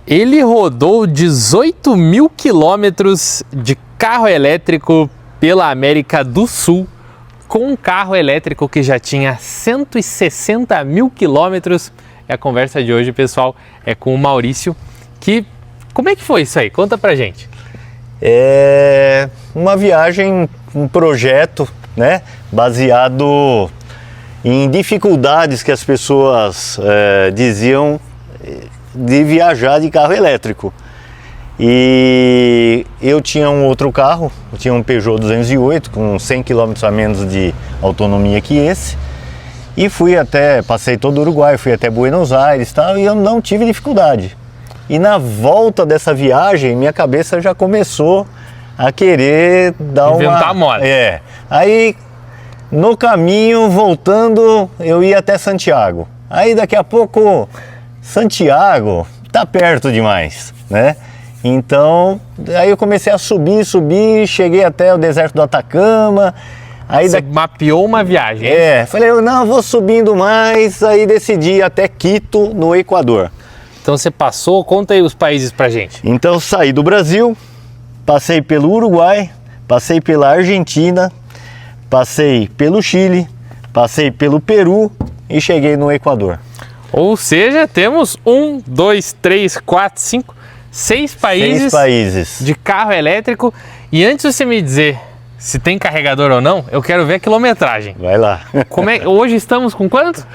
Ele rodou 18 mil quilômetros de carro elétrico pela América do Sul, com um carro elétrico que já tinha 160 mil quilômetros. E a conversa de hoje, pessoal, é com o Maurício. Como é que foi isso aí? Conta pra gente. É uma viagem, um projeto, né, baseado em dificuldades que as pessoas diziam de viajar de carro elétrico. E eu tinha um outro carro, eu tinha um Peugeot 208 com 100 km a menos de autonomia que esse, e passei todo o Uruguai, fui até Buenos Aires e tal, e eu não tive dificuldade. E na volta dessa viagem, minha cabeça já começou a querer inventar moda. Aí no caminho, voltando, eu ia até Santiago. Aí daqui a pouco, Santiago tá perto demais, né? Então, aí eu comecei a subir, cheguei até o deserto do Atacama. Aí Você mapeou uma viagem. Falei, não, vou subindo mais, aí decidi ir até Quito, no Equador. Então você passou, conta aí os países pra gente. Então saí do Brasil, passei pelo Uruguai, passei pela Argentina, passei pelo Chile, passei pelo Peru e cheguei no Equador. Ou seja, temos 1, 2, 3, 4, 5, 6 países. 6 países de carro elétrico. E antes de você me dizer se tem carregador ou não, eu quero ver a quilometragem. Vai lá. Hoje estamos com quanto?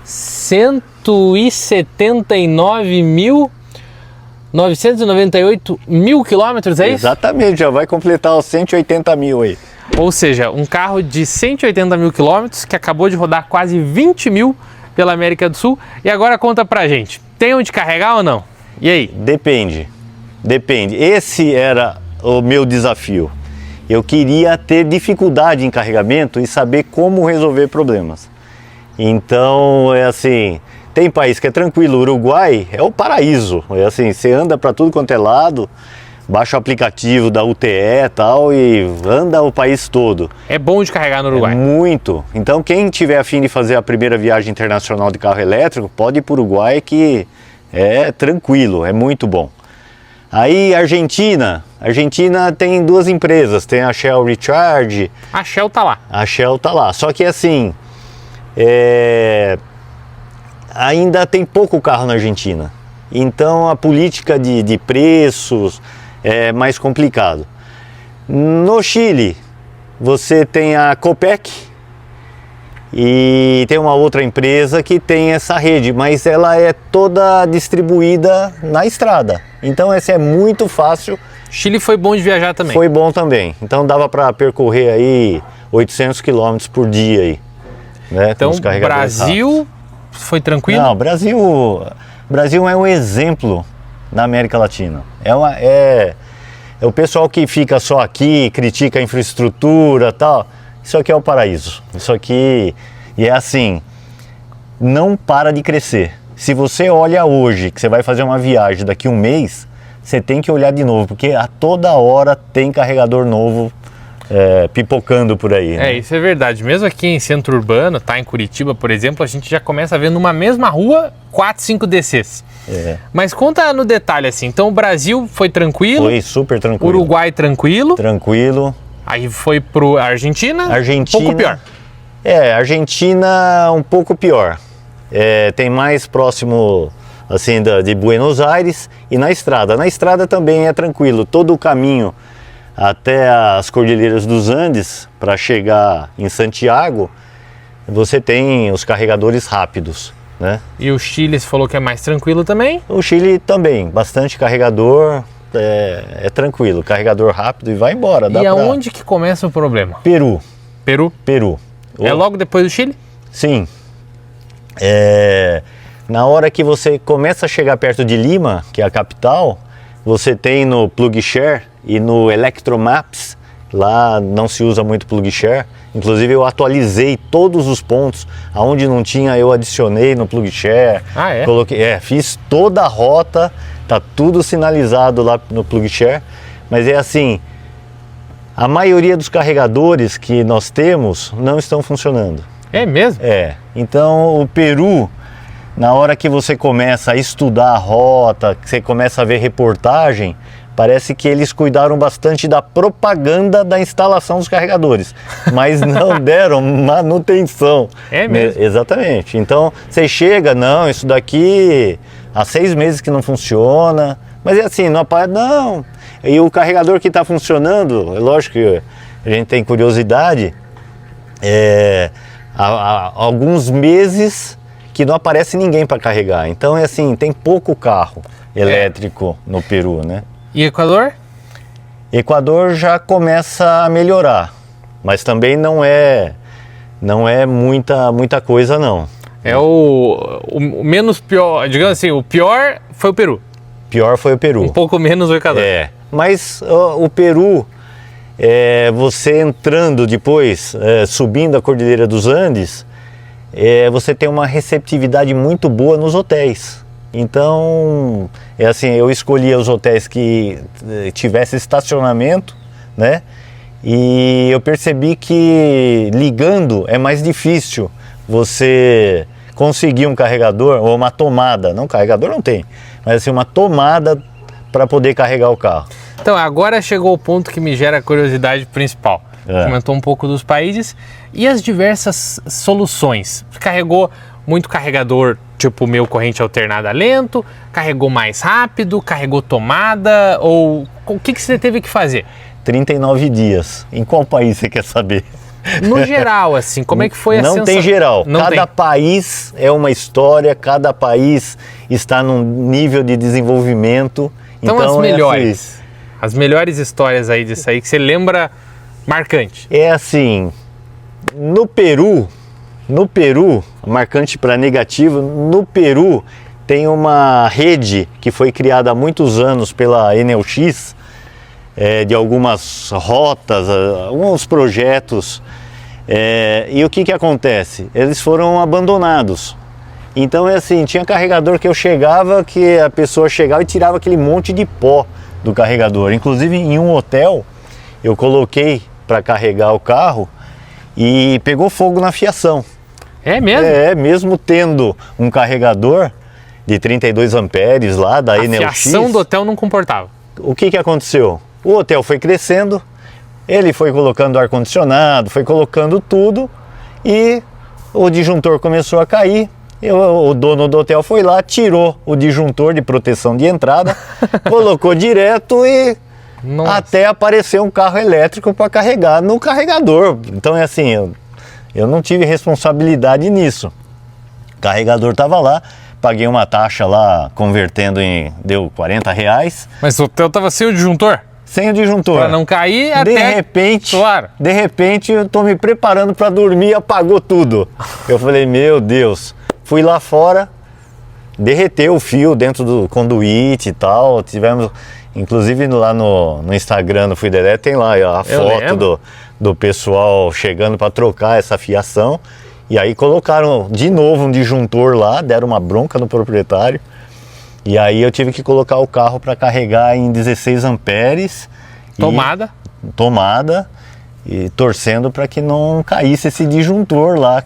179.998 mil quilômetros, é isso? Exatamente, já vai completar os 180 mil aí. Ou seja, um carro de 180 mil quilômetros que acabou de rodar quase 20 mil pela América do Sul. E agora conta pra gente, tem onde carregar ou não? E aí? Depende. Esse era o meu desafio. Eu queria ter dificuldade em carregamento e saber como resolver problemas. Então, tem país que é tranquilo, o Uruguai é o paraíso. Você anda para tudo quanto é lado, baixa o aplicativo da UTE e tal e anda o país todo. É bom de carregar no Uruguai? Muito. Então, quem tiver a fim de fazer a primeira viagem internacional de carro elétrico, pode ir para o Uruguai, que é tranquilo, é muito bom. Aí, Argentina tem 2 empresas, tem a Shell Recharge. A Shell tá lá. A Shell tá lá, só que ainda tem pouco carro na Argentina, então a política de preços é mais complicado. No Chile, você tem a Copec e tem uma outra empresa que tem essa rede, mas ela é toda distribuída na estrada, então essa é muito fácil. Chile foi bom de viajar também? Foi bom também, então dava para percorrer aí 800 km por dia aí. Né, então, Brasil rápidos. Foi tranquilo? Não, Brasil é um exemplo na América Latina. É o pessoal que fica só aqui, critica a infraestrutura e tal. Isso aqui é o paraíso. Isso aqui, não para de crescer. Se você olha hoje, que você vai fazer uma viagem daqui a um mês, você tem que olhar de novo, porque a toda hora tem carregador novo pipocando por aí. Né? Isso é verdade. Mesmo aqui em centro urbano, em Curitiba, por exemplo, a gente já começa a ver numa mesma rua 4, 5 DCs. Mas conta no detalhe então o Brasil foi tranquilo? Foi super tranquilo. Uruguai tranquilo? Tranquilo. Aí foi pro Argentina? Um pouco pior. Argentina um pouco pior. Tem mais próximo de Buenos Aires e na estrada. Na estrada também é tranquilo, todo o caminho até as Cordilheiras dos Andes, para chegar em Santiago, você tem os carregadores rápidos, né? E o Chile, você falou que é mais tranquilo também? O Chile também, bastante carregador, é tranquilo, carregador rápido e vai embora. E aonde que começa o problema? Peru. Peru. É logo depois do Chile? Sim. Na hora que você começa a chegar perto de Lima, que é a capital, você tem no PlugShare e no Electromaps, lá não se usa muito PlugShare, inclusive eu atualizei todos os pontos, aonde não tinha eu adicionei no PlugShare, fiz toda a rota, tá tudo sinalizado lá no PlugShare, mas a maioria dos carregadores que nós temos não estão funcionando. É mesmo? Então o Peru na hora que você começa a estudar a rota, que você começa a ver reportagem, parece que eles cuidaram bastante da propaganda da instalação dos carregadores, mas não deram manutenção. É mesmo? Exatamente. Então, você chega, não, isso daqui há 6 meses que não funciona, mas é assim, não aparece, não. E o carregador que está funcionando, é lógico que a gente tem curiosidade, há alguns meses que não aparece ninguém para carregar. Então, é assim, tem pouco carro elétrico no Peru, né? E Equador? Equador já começa a melhorar, mas também não é muita coisa não. É o menos pior, digamos assim, o pior foi o Peru. Pior foi o Peru. Um pouco menos o Equador. Mas o Peru, você entrando depois, subindo a Cordilheira dos Andes, você tem uma receptividade muito boa nos hotéis. Então, assim, eu escolhia os hotéis que tivesse estacionamento, né? E eu percebi que ligando é mais difícil você conseguir um carregador ou uma tomada. Não, carregador não tem, mas assim, uma tomada para poder carregar o carro. Então, agora chegou o ponto que me gera a curiosidade principal. Comentou um pouco dos países e as diversas soluções. Carregou muito carregador, tipo o meu corrente alternada lento, carregou mais rápido, carregou tomada, ou o que você teve que fazer? 39 dias. Em qual país você quer saber? No geral, assim, como é que foi a sensação? Não tem geral. Não cada tem. país é uma história, cada país está num nível de desenvolvimento. Então as melhores, as melhores histórias aí disso aí que você lembra marcante. É assim, no Peru, marcante para negativo, no Peru tem uma rede que foi criada há muitos anos pela Enel X, de algumas rotas, alguns projetos, e o que acontece? Eles foram abandonados. Então é assim, tinha carregador que eu chegava, que a pessoa chegava e tirava aquele monte de pó do carregador. Inclusive em um hotel eu coloquei para carregar o carro e pegou fogo na fiação. É mesmo? Mesmo tendo um carregador de 32 amperes lá da Enel X. A fiação do hotel não comportava. O que aconteceu? O hotel foi crescendo, ele foi colocando ar-condicionado, foi colocando tudo e o disjuntor começou a cair. O dono do hotel foi lá, tirou o disjuntor de proteção de entrada, colocou direto e até apareceu um carro elétrico para carregar no carregador. Então é assim, eu não tive responsabilidade nisso. O carregador estava lá, paguei uma taxa lá, convertendo deu R$40. Mas o hotel estava sem o disjuntor? Sem o disjuntor. Para não cair até... De repente eu tô me preparando para dormir e apagou tudo. Eu falei, meu Deus. Fui lá fora, derreteu o fio dentro do conduíte e tal. Tivemos, inclusive lá no Instagram, no Fui Dedé, tem lá a foto do pessoal chegando para trocar essa fiação. E aí colocaram de novo um disjuntor lá, deram uma bronca no proprietário. E aí eu tive que colocar o carro para carregar em 16 amperes. Tomada. E torcendo para que não caísse esse disjuntor lá.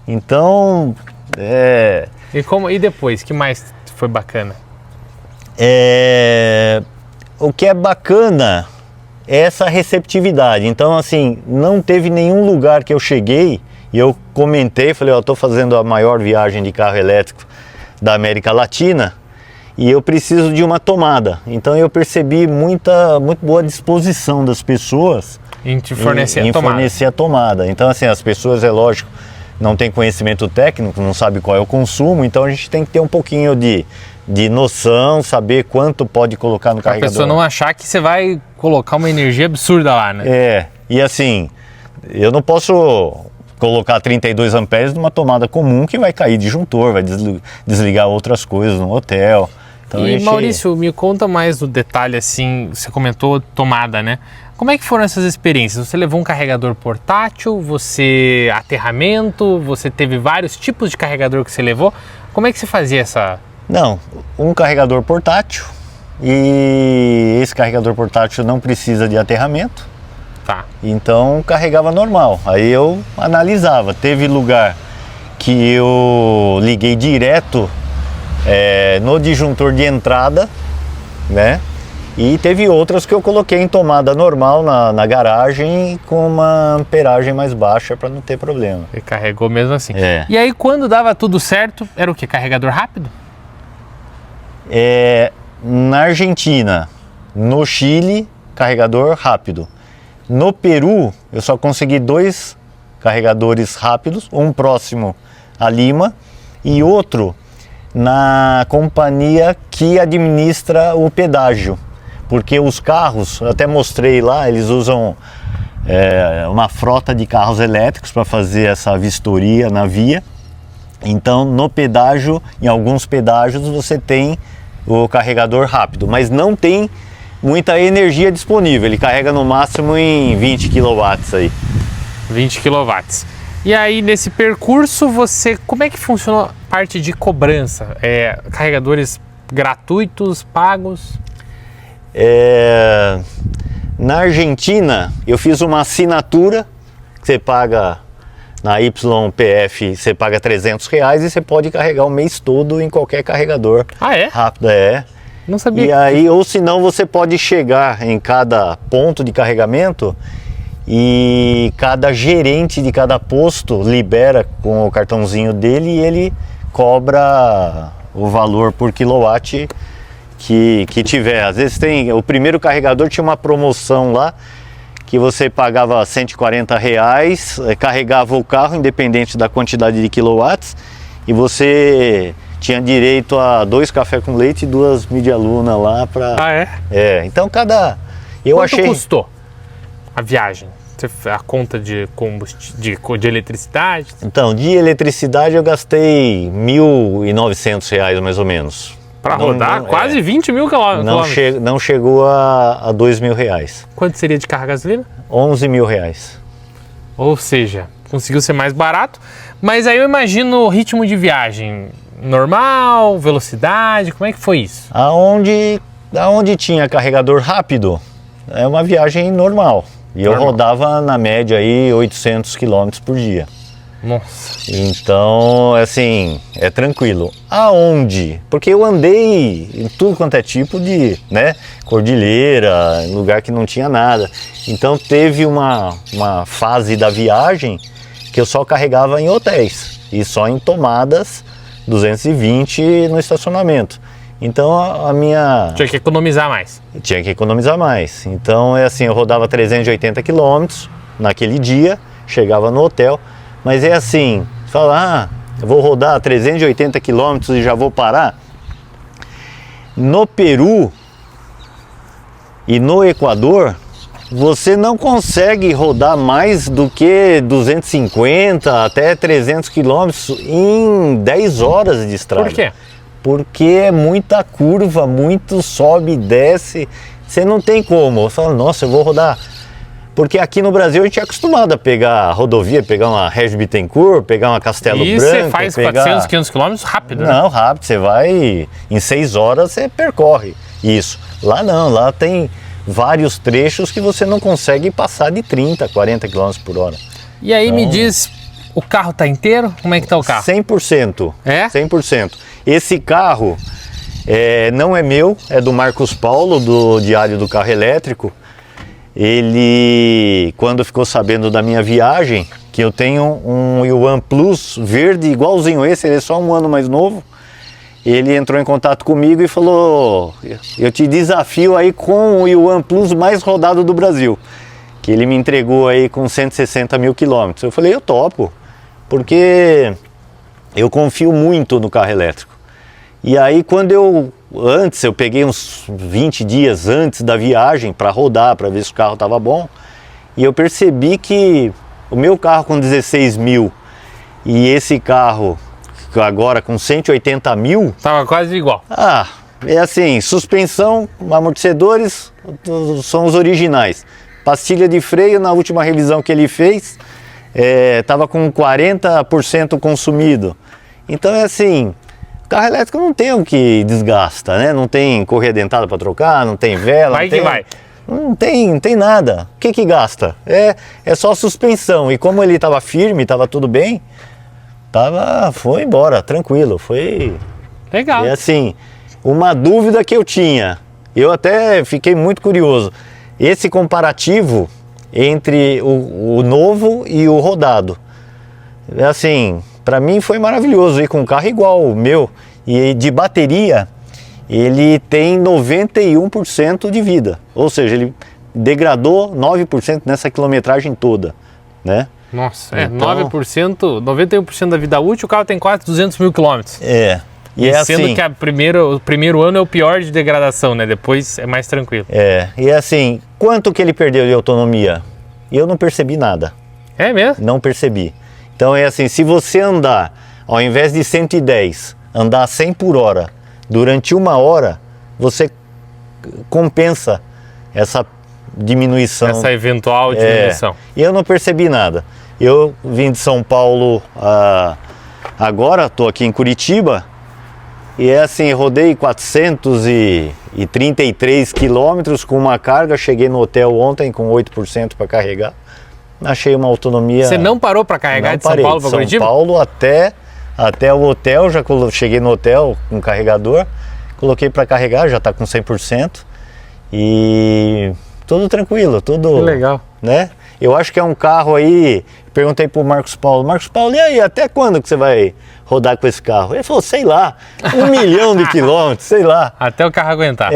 Então... E depois, que mais foi bacana? O que é bacana é essa receptividade. Então, assim, não teve nenhum lugar que eu cheguei e eu comentei, falei, eu estou fazendo a maior viagem de carro elétrico da América Latina e eu preciso de uma tomada. Então eu percebi muito boa disposição das pessoas em te fornecer a tomada. Então, assim, as pessoas, é lógico, não tem conhecimento técnico, não sabe qual é o consumo, então a gente tem que ter um pouquinho de noção, saber quanto pode colocar no carregador. A pessoa não achar que você vai colocar uma energia absurda lá, né? E assim, eu não posso colocar 32 amperes numa tomada comum que vai cair disjuntor, vai desligar outras coisas no hotel. Então, Maurício, me conta mais no detalhe, assim, você comentou tomada, né? Como é que foram essas experiências? Você levou um carregador portátil, aterramento, você teve vários tipos de carregador que você levou? Como é que você fazia essa... Não, um carregador portátil, e esse carregador portátil não precisa de aterramento. Tá. Então carregava normal, aí eu analisava, teve lugar que eu liguei direto no disjuntor de entrada, né? E teve outras que eu coloquei em tomada normal na garagem com uma amperagem mais baixa para não ter problema. E carregou mesmo assim. É. E aí quando dava tudo certo, era o quê? Carregador rápido? Na Argentina, no Chile, carregador rápido. No Peru, eu só consegui 2 carregadores rápidos, um próximo a Lima e outro na companhia que administra o pedágio. Porque os carros, eu até mostrei lá, eles usam uma frota de carros elétricos para fazer essa vistoria na via. Então, no pedágio, em alguns pedágios, você tem o carregador rápido, mas não tem muita energia disponível. Ele carrega no máximo em 20 kW aí. 20 kW. E aí, nesse percurso, como é que funcionou a parte de cobrança? Carregadores gratuitos, pagos? Na Argentina, eu fiz uma assinatura que você paga na YPF, você paga R$300 e você pode carregar o mês todo em qualquer carregador. Ah, é? Rápido, Não sabia. E aí, ou senão você pode chegar em cada ponto de carregamento e cada gerente de cada posto libera com o cartãozinho dele e ele cobra o valor por quilowatt que tiver. Às vezes o primeiro carregador tinha uma promoção lá que você pagava R$140, carregava o carro independente da quantidade de quilowatts e você tinha direito a 2 café com leite e 2 Media Luna lá para... Ah, é? Então Quanto custou a viagem? A conta de combustível, de eletricidade? Então, de eletricidade eu gastei R$1.900 mais ou menos. Para rodar quase 20 mil quilômetros. Não chegou a R$2.000. Quanto seria de carro a gasolina? R$11.000. Ou seja, conseguiu ser mais barato. Mas aí eu imagino o ritmo de viagem normal, velocidade, como é que foi isso? Aonde tinha carregador rápido, é uma viagem normal. E eu rodava na média aí 800 km por dia. Nossa. Então, assim, é tranquilo. Aonde? Porque eu andei em tudo quanto é tipo de, cordilheira, lugar que não tinha nada. Então teve uma fase da viagem que eu só carregava em hotéis e só em tomadas 220 no estacionamento. Então a minha... Tinha que economizar mais. Tinha que economizar mais. Então eu rodava 380 quilômetros naquele dia, chegava no hotel, mas assim, fala, eu vou rodar 380 quilômetros e já vou parar. No Peru e no Equador, você não consegue rodar mais do que 250 até 300 quilômetros em 10 horas de estrada. Por quê? Porque é muita curva, muito sobe e desce, você não tem como. Você fala, nossa, eu vou rodar. Porque aqui no Brasil a gente é acostumado a pegar rodovia, pegar uma Regis Bittencourt, pegar uma Castelo Branco. E você faz 400, 500 quilômetros rápido, né? Não, rápido, você vai, em 6 horas você percorre isso. Lá não, lá tem vários trechos que você não consegue passar de 30, 40 quilômetros por hora. E aí me diz, o carro tá inteiro? Como é que tá o carro? 100%. É? 100%. Esse carro não é meu, é do Marcos Paulo, do Diário do Carro Elétrico. Ele, quando ficou sabendo da minha viagem, que eu tenho um Yuan Plus verde igualzinho esse, ele é só um ano mais novo, ele entrou em contato comigo e falou, eu te desafio aí com o Yuan Plus mais rodado do Brasil, que ele me entregou aí com 160 mil quilômetros. Eu falei, eu topo, porque eu confio muito no carro elétrico. E aí quando eu peguei uns 20 dias antes da viagem para rodar, para ver se o carro estava bom, e eu percebi que o meu carro com 16 mil e esse carro agora com 180 mil... Tava quase igual. É assim, suspensão, amortecedores são os originais. Pastilha de freio, na última revisão que ele fez, estava com 40% consumido. Então é assim... Carro elétrico não tem o que desgasta, né? Não tem correia dentada para trocar, não tem vela, não tem nada. O que gasta? É só suspensão. E como ele estava firme, estava tudo bem, Foi embora, tranquilo, foi... Legal. E assim, uma dúvida que eu tinha, eu até fiquei muito curioso, esse comparativo entre o novo e o rodado, assim, para mim foi maravilhoso ir com um carro igual o meu, e de bateria ele tem 91% de vida, ou seja, ele degradou 9% nessa quilometragem toda, né? Nossa, Então, 9%, 91% da vida útil, o carro tem quase 200 mil quilômetros. E é sendo assim, que o primeiro ano é o pior de degradação, né? Depois é mais tranquilo. e assim, quanto que ele perdeu de autonomia? Eu não percebi nada, É mesmo? não percebi. Então é assim, se você andar, ao invés de 110, andar a 100 por hora durante 1 hora, você compensa essa diminuição. Essa eventual diminuição. E eu não percebi nada. Eu vim de São Paulo agora, estou aqui em Curitiba, e é assim, rodei 433 quilômetros com uma carga, cheguei no hotel ontem com 8% para carregar, achei uma autonomia... Você não parou para carregar de São Paulo para Curitiba? São Paulo até o hotel, cheguei no hotel com carregador, coloquei para carregar, já está com 100%, e tudo tranquilo, tudo... Que legal. Né? Eu acho que é um carro aí, perguntei pro Marcos Paulo, e aí, até quando que você vai rodar com esse carro? Ele falou, sei lá, 1 milhão de quilômetros, sei lá. Até o carro aguentar.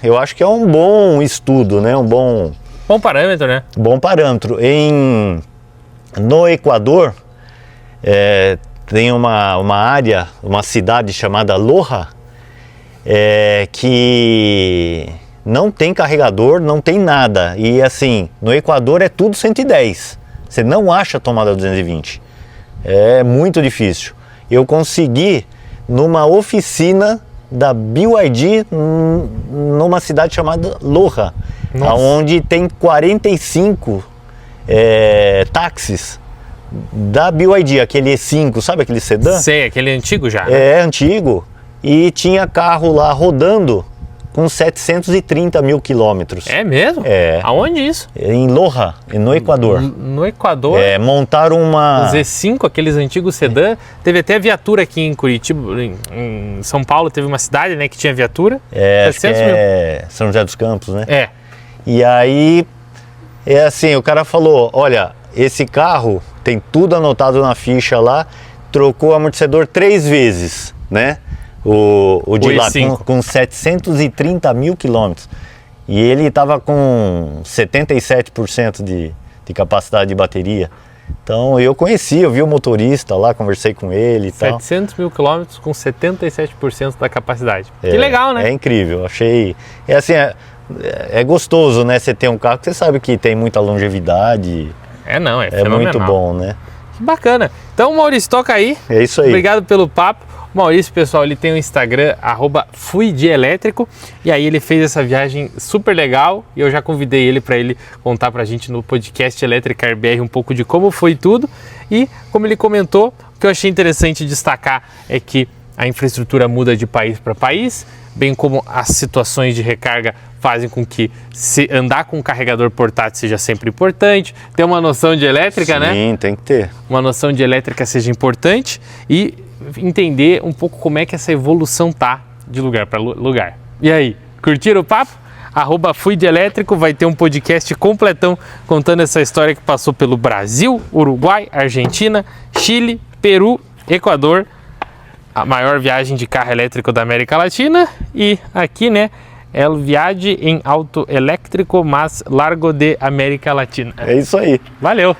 Eu acho que é um bom estudo, né? Bom parâmetro, né? Bom parâmetro. No Equador, tem uma área, uma cidade chamada Loja, que não tem carregador, não tem nada. E assim, no Equador é tudo 110. Você não acha tomada 220. É muito difícil. Eu consegui numa oficina da BYD numa cidade chamada Loja, onde tem 45 táxis da BYD, aquele E5, sabe aquele sedã? Sei, aquele antigo já. É, antigo. E tinha carro lá rodando com 730 mil quilômetros. É mesmo? É. Aonde isso? Em Loja, no Equador. No Equador. Montaram uma... Os E5, aqueles antigos sedã. Teve até viatura aqui em Curitiba, em São Paulo, teve uma cidade, né, que tinha viatura. Acho que São José dos Campos, né? É. E aí, assim, o cara falou, olha, esse carro tem tudo anotado na ficha lá, trocou o amortecedor 3 vezes, né? O de lá, com 730 mil quilômetros. E ele estava com 77% de capacidade de bateria. Então eu vi o motorista lá, conversei com ele e tal. 700 mil quilômetros com 77% da capacidade. Que legal, né? É incrível, achei... assim, é gostoso, né? Você ter um carro que você sabe que tem muita longevidade. É fenomenal. Muito bom, né? Que bacana. Então, Maurício, toca aí. É isso aí. Obrigado pelo papo. O Maurício, pessoal, ele tem um Instagram, @fuidielétrico, e aí ele fez essa viagem super legal e eu já convidei ele para ele contar pra gente no podcast Electric BR um pouco de como foi tudo. E, como ele comentou, o que eu achei interessante destacar é que a infraestrutura muda de país para país, bem como as situações de recarga fazem com que andar com um carregador portátil seja sempre importante, ter uma noção de elétrica, né? Sim, tem que ter. Uma noção de elétrica seja importante e entender um pouco como é que essa evolução tá de lugar para lugar. E aí, curtiram o papo? @fuidielétrico vai ter um podcast completão contando essa história que passou pelo Brasil, Uruguai, Argentina, Chile, Peru, Equador, a maior viagem de carro elétrico da América Latina e aqui, né, el viaje em auto elétrico mais largo de América Latina. É isso aí. Valeu!